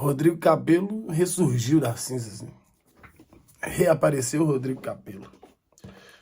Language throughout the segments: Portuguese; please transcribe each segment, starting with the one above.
Rodrigo Capello ressurgiu das cinzas, né? Reapareceu o Rodrigo Capello.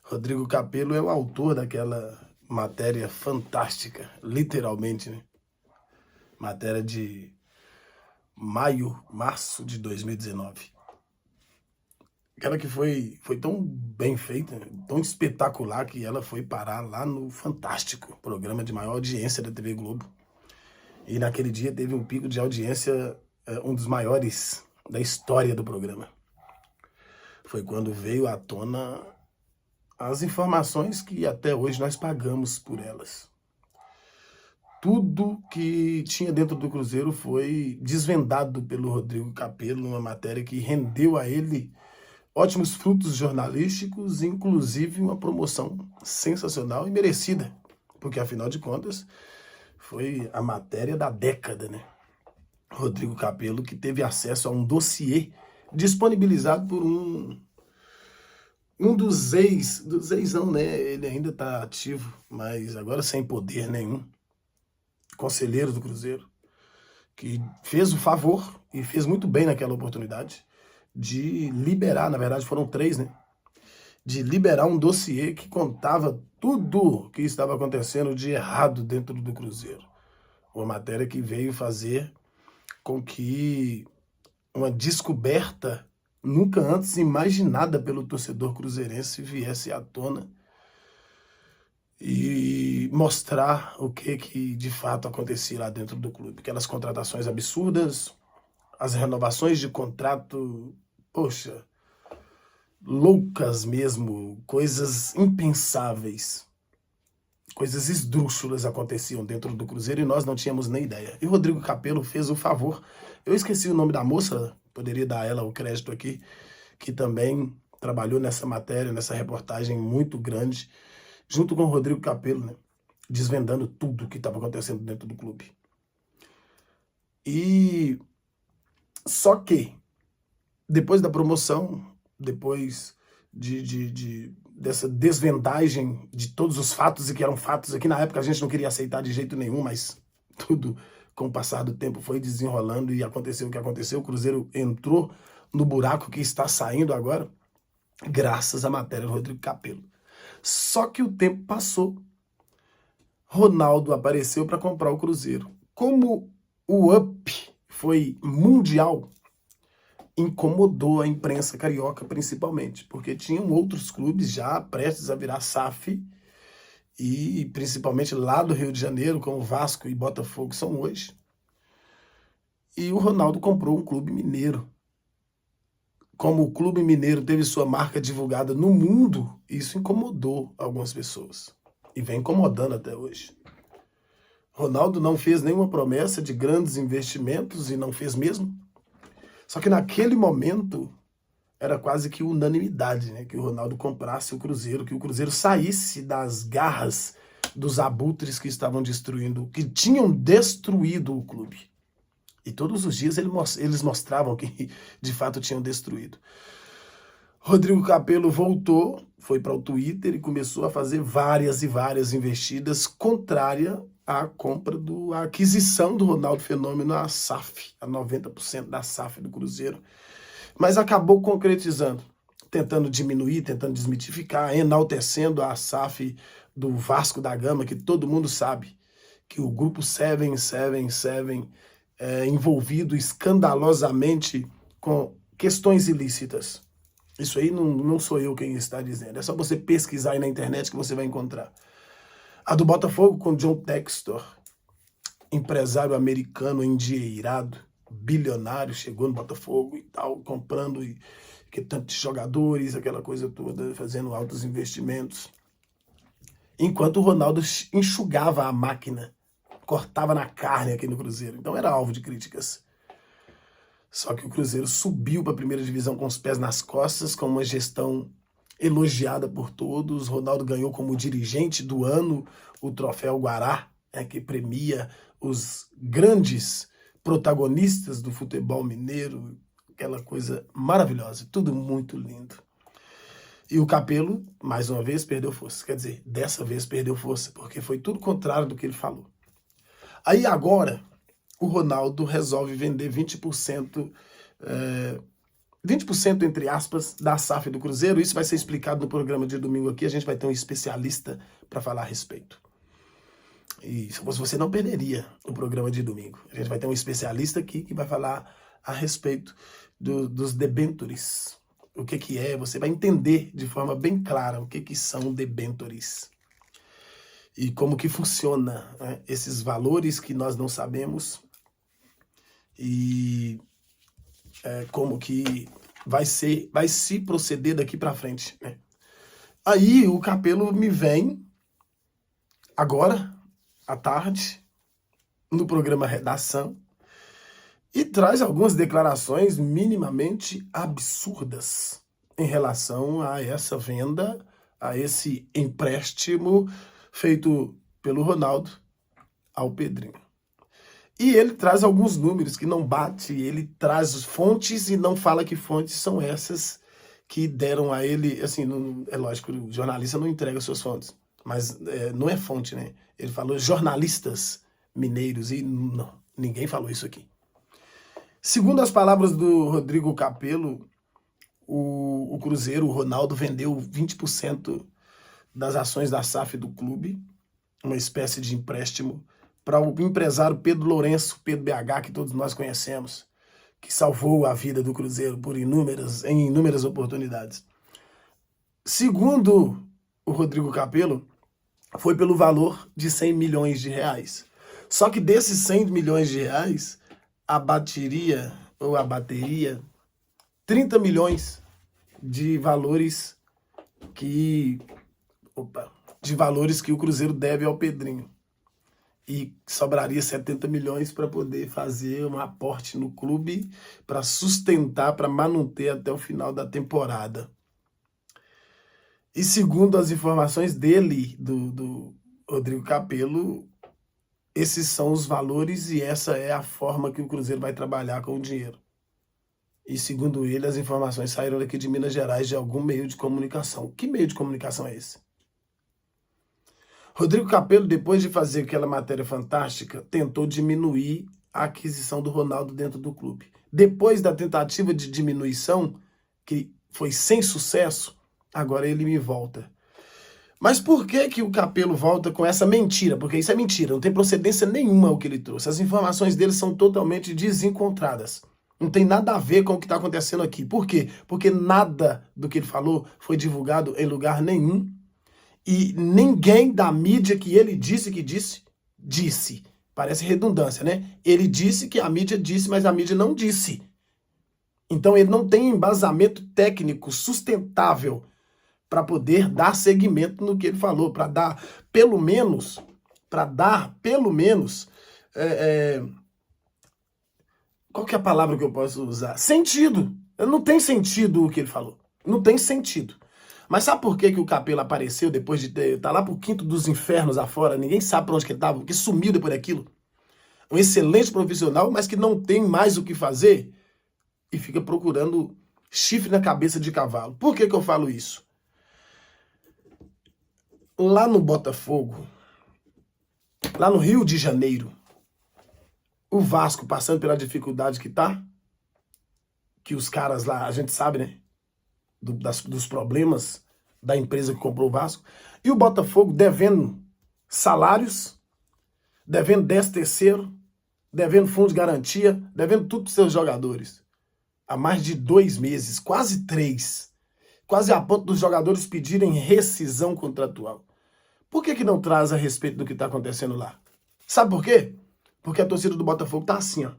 Rodrigo Capello é o autor daquela matéria fantástica, literalmente, né? Matéria de março de 2019. Aquela que foi tão bem feita, tão espetacular, que ela foi parar lá no Fantástico, programa de maior audiência da TV Globo. E naquele dia teve um pico de audiência, um dos maiores da história do programa. Foi quando veio à tona as informações que até hoje nós pagamos por elas. Tudo que tinha dentro do Cruzeiro foi desvendado pelo Rodrigo Capello, numa matéria que rendeu a ele ótimos frutos jornalísticos, inclusive uma promoção sensacional e merecida, porque afinal de contas foi a matéria da década, né? Rodrigo Capello, que teve acesso a um dossiê disponibilizado por um dos ex não, né? Ele ainda está ativo, mas agora sem poder nenhum, conselheiro do Cruzeiro, que fez o favor, e fez muito bem naquela oportunidade, de liberar, na verdade foram 3, né? De liberar um dossiê que contava tudo que estava acontecendo de errado dentro do Cruzeiro. Uma matéria que veio fazer com que uma descoberta nunca antes imaginada pelo torcedor cruzeirense viesse à tona e mostrar o que de fato acontecia lá dentro do clube. Aquelas contratações absurdas, as renovações de contrato, poxa, loucas mesmo, coisas impensáveis, coisas esdrúxulas aconteciam dentro do Cruzeiro e nós não tínhamos nem ideia. E o Rodrigo Capello fez o favor. Eu esqueci o nome da moça, poderia dar a ela o crédito aqui, que também trabalhou nessa matéria, nessa reportagem muito grande, junto com o Rodrigo Capello, né? Desvendando tudo o que estava acontecendo dentro do clube. E só que, depois da promoção, depois dessa desvendagem de todos os fatos, e que eram fatos aqui na época a gente não queria aceitar de jeito nenhum, mas tudo com o passar do tempo foi desenrolando e aconteceu o que aconteceu. O Cruzeiro entrou no buraco que está saindo agora, graças à matéria do Rodrigo Capello. Só que o tempo passou. Ronaldo apareceu para comprar o Cruzeiro. Como o up foi mundial, incomodou a imprensa carioca principalmente, porque tinham outros clubes já prestes a virar SAF, e principalmente lá do Rio de Janeiro, como Vasco e Botafogo são hoje. E o Ronaldo comprou um clube mineiro. Como o clube mineiro teve sua marca divulgada no mundo, isso incomodou algumas pessoas. E vem incomodando até hoje. Ronaldo não fez nenhuma promessa de grandes investimentos, e não fez mesmo. Só que naquele momento era quase que unanimidade, né? Que o Ronaldo comprasse o Cruzeiro, que o Cruzeiro saísse das garras dos abutres que estavam destruindo, que tinham destruído o clube. E todos os dias eles mostravam que de fato tinham destruído. Rodrigo Capello voltou, foi para o Twitter e começou a fazer várias e várias investidas contrária à aquisição do Ronaldo Fenômeno à SAF, a 90% da SAF do Cruzeiro. Mas acabou concretizando, tentando diminuir, tentando desmitificar, enaltecendo a SAF do Vasco da Gama, que todo mundo sabe que o grupo 777 é envolvido escandalosamente com questões ilícitas. Isso aí não sou eu quem está dizendo, é só você pesquisar aí na internet que você vai encontrar. A do Botafogo com John Textor, empresário americano endinheirado, bilionário, chegou no Botafogo e tal, comprando que tantos jogadores, aquela coisa toda, fazendo altos investimentos. Enquanto o Ronaldo enxugava a máquina, cortava na carne aqui no Cruzeiro. Então era alvo de críticas. Só que o Cruzeiro subiu para a primeira divisão com os pés nas costas, com uma gestão elogiada por todos. Ronaldo ganhou como dirigente do ano o troféu Guará, que premia os grandes protagonistas do futebol mineiro, aquela coisa maravilhosa, tudo muito lindo. E o Capello, mais uma vez, perdeu força. Quer dizer, dessa vez perdeu força, porque foi tudo contrário do que ele falou. Aí agora, o Ronaldo resolve vender 20% entre aspas, da SAF do Cruzeiro. Isso vai ser explicado no programa de domingo aqui. A gente vai ter um especialista para falar a respeito. E se você não perderia o programa de domingo. A gente vai ter um especialista aqui que vai falar a respeito dos debentures. O que é, você vai entender de forma bem clara o que são debentures. E como que funciona, né, esses valores que nós não sabemos e como que vai se proceder daqui para frente, né? Aí o Capello me vem agora à tarde no programa Redação e traz algumas declarações minimamente absurdas em relação a essa venda, a esse empréstimo feito pelo Ronaldo ao Pedrinho. E ele traz alguns números que não bate, ele traz fontes e não fala que fontes são essas que deram a ele, assim, não, é lógico, o jornalista não entrega suas fontes, mas não é fonte, né? Ele falou jornalistas mineiros e não, ninguém falou isso aqui. Segundo as palavras do Rodrigo Capello, o Cruzeiro, o Ronaldo, vendeu 20% das ações da SAF do clube, uma espécie de empréstimo, para o empresário Pedro Lourenço, Pedro BH, que todos nós conhecemos, que salvou a vida do Cruzeiro em inúmeras oportunidades. Segundo o Rodrigo Capello, foi pelo valor de 100 milhões de reais. Só que desses 100 milhões de reais, abateria 30 milhões de valores que o Cruzeiro deve ao Pedrinho. E sobraria 70 milhões para poder fazer um aporte no clube para sustentar, para manter até o final da temporada. E segundo as informações dele, do Rodrigo Capello, esses são os valores e essa é a forma que o Cruzeiro vai trabalhar com o dinheiro. E segundo ele, as informações saíram daqui de Minas Gerais de algum meio de comunicação. Que meio de comunicação é esse? Rodrigo Capello, depois de fazer aquela matéria fantástica, tentou diminuir a aquisição do Ronaldo dentro do clube. Depois da tentativa de diminuição, que foi sem sucesso, agora ele me volta. Mas por que o Capello volta com essa mentira? Porque isso é mentira, não tem procedência nenhuma o que ele trouxe. As informações dele são totalmente desencontradas. Não tem nada a ver com o que está acontecendo aqui. Por quê? Porque nada do que ele falou foi divulgado em lugar nenhum. E ninguém da mídia que ele disse que disse. Parece redundância, né? Ele disse que a mídia disse, mas a mídia não disse. Então ele não tem embasamento técnico sustentável para poder dar seguimento no que ele falou, para dar pelo menos, qual que é a palavra que eu posso usar? Sentido. Não tem sentido o que ele falou. Não tem sentido. Mas sabe por que o Capello apareceu depois de estar lá pro quinto dos infernos afora? Ninguém sabe para onde que ele estava, que sumiu depois daquilo. Um excelente profissional, mas que não tem mais o que fazer e fica procurando chifre na cabeça de cavalo. Por que eu falo isso? Lá no Botafogo, lá no Rio de Janeiro, o Vasco passando pela dificuldade que tá, que os caras lá, a gente sabe, né? Dos problemas da empresa que comprou o Vasco, e o Botafogo devendo salários, devendo 13º, devendo fundo de garantia, devendo tudo para os seus jogadores. Há mais de 2 meses, quase 3, quase a ponto dos jogadores pedirem rescisão contratual. Por que não traz a respeito do que está acontecendo lá? Sabe por quê? Porque a torcida do Botafogo tá assim, ó,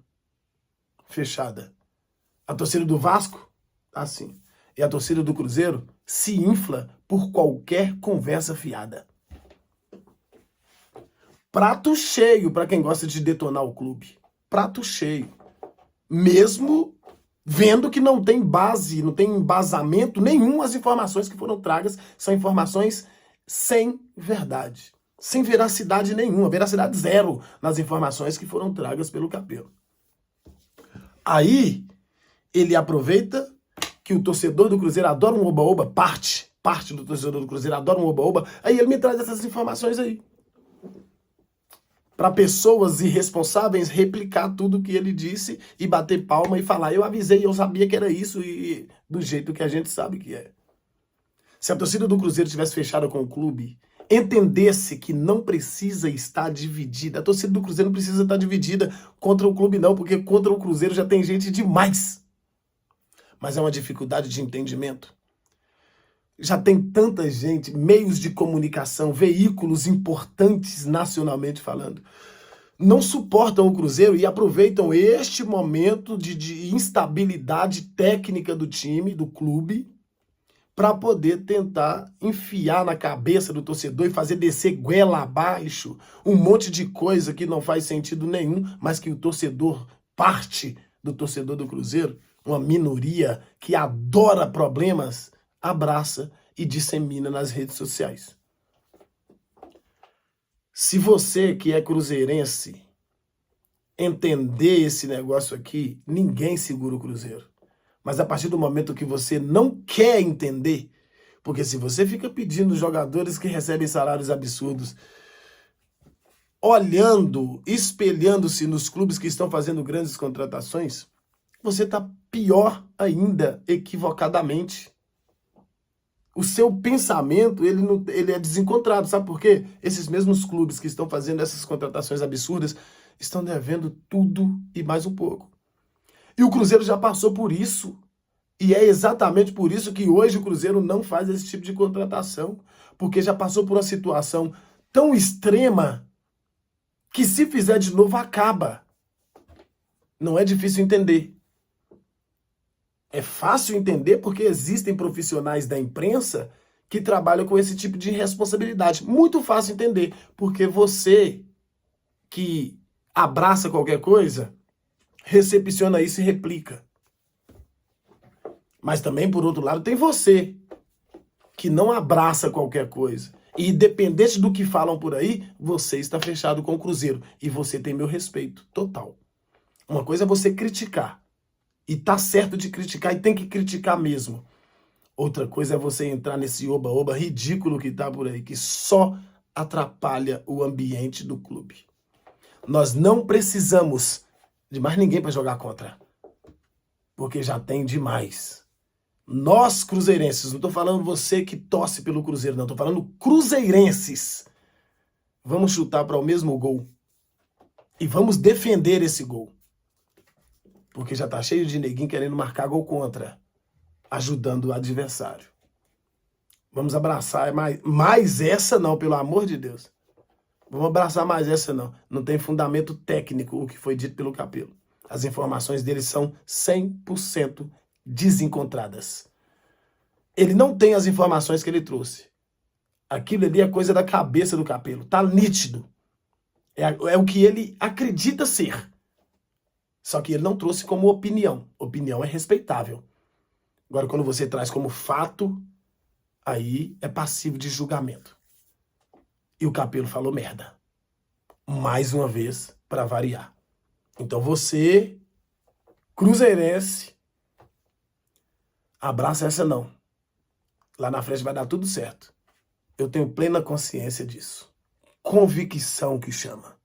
fechada. A torcida do Vasco tá assim. E a torcida do Cruzeiro se infla por qualquer conversa fiada. Prato cheio para quem gosta de detonar o clube. Prato cheio. Mesmo vendo que não tem base, não tem embasamento nenhum, as informações que foram tragas são informações sem verdade. Sem veracidade nenhuma. Veracidade zero nas informações que foram tragas pelo Capello. Aí, ele aproveita que o torcedor do Cruzeiro adora um oba-oba, parte do torcedor do Cruzeiro adora um oba-oba, aí ele me traz essas informações aí. para pessoas irresponsáveis replicar tudo que ele disse e bater palma e falar, eu avisei, eu sabia que era isso, e do jeito que a gente sabe que é. Se a torcida do Cruzeiro tivesse fechada com o clube, entendesse que não precisa estar dividida, a torcida do Cruzeiro não precisa estar dividida contra o clube não, porque contra o Cruzeiro já tem gente demais. Mas é uma dificuldade de entendimento. Já tem tanta gente, meios de comunicação, veículos importantes nacionalmente falando, não suportam o Cruzeiro e aproveitam este momento de instabilidade técnica do time, do clube, para poder tentar enfiar na cabeça do torcedor e fazer descer goela abaixo um monte de coisa que não faz sentido nenhum, mas que o torcedor, parte do torcedor do Cruzeiro, uma minoria que adora problemas, abraça e dissemina nas redes sociais. Se você que é cruzeirense entender esse negócio aqui, ninguém segura o Cruzeiro. Mas a partir do momento que você não quer entender, porque se você fica pedindo jogadores que recebem salários absurdos, olhando, espelhando-se nos clubes que estão fazendo grandes contratações, você está pior ainda, equivocadamente. O seu pensamento, ele é desencontrado, sabe por quê? Esses mesmos clubes que estão fazendo essas contratações absurdas estão devendo tudo e mais um pouco. E o Cruzeiro já passou por isso. E é exatamente por isso que hoje o Cruzeiro não faz esse tipo de contratação. Porque já passou por uma situação tão extrema que se fizer de novo acaba. Não é difícil entender. É fácil entender porque existem profissionais da imprensa que trabalham com esse tipo de responsabilidade. Muito fácil entender, porque você que abraça qualquer coisa, recepciona isso e replica. Mas também, por outro lado, tem você que não abraça qualquer coisa. E independente do que falam por aí, você está fechado com o Cruzeiro. E você tem meu respeito total. Uma coisa é você criticar. E tá certo de criticar e tem que criticar mesmo. Outra coisa é você entrar nesse oba-oba ridículo que tá por aí, que só atrapalha o ambiente do clube. Nós não precisamos de mais ninguém para jogar contra. Porque já tem demais. Nós, cruzeirenses, não tô falando você que torce pelo Cruzeiro, não. Tô falando cruzeirenses. Vamos chutar para o mesmo gol. E vamos defender esse gol. Porque já tá cheio de neguinho querendo marcar gol contra, ajudando o adversário. Vamos abraçar mais essa não, pelo amor de Deus. Vamos abraçar mais essa não. Não tem fundamento técnico o que foi dito pelo Capello. As informações dele são 100% desencontradas. Ele não tem as informações que ele trouxe. Aquilo ali é coisa da cabeça do Capello. Tá nítido. É o que ele acredita ser. Só que ele não trouxe como opinião. Opinião é respeitável. Agora, quando você traz como fato, aí é passivo de julgamento. E o Capello falou merda. Mais uma vez, para variar. Então você, cruzeirense, abraça essa não. Lá na frente vai dar tudo certo. Eu tenho plena consciência disso. Convicção que chama.